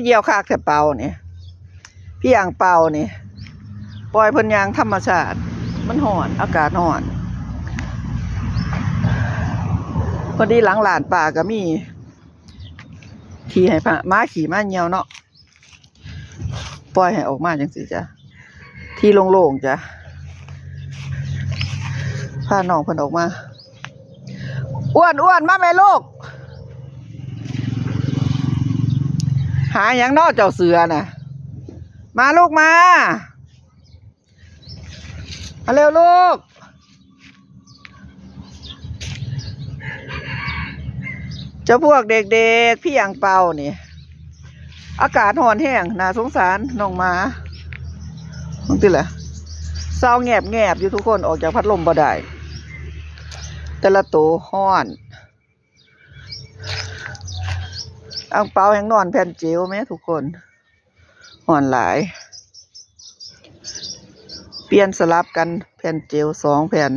เหยี่ยวคากแต่เป่านี่พี่อ่างเป่านี่ปล่อยเพิ่นยางธรรมชาติมันร้อนอากาศร้อนพอดีหลังหลานป่าก็มีขี่ให้ม้าขี่ม้าเหยี่ยวเนาะปล่อยให้ออกมาจังสิจ้ะที่โล่งๆจ้ะพาน้องเพิ่นออกมาอ้วนมาแม่ลูกหาหยังนอเจ้าเสือน่ะมาลูกมาเร็วลูกเจ้าพวกเด็กๆพี่อ่างเปานี่อากาศร้อนแห้งน่าสงสารน้องหมามึงติแหละเศร้าแงบอยู่ทุกคนออกจากพัดลมบ่ได้แต่ละตัวร้อนอ่างเปาแห่งนอนแผ่นเจลไหมทุกคนร้อนหลายเปลี่ยนสลับกันแผ่นเจล2 แผ่น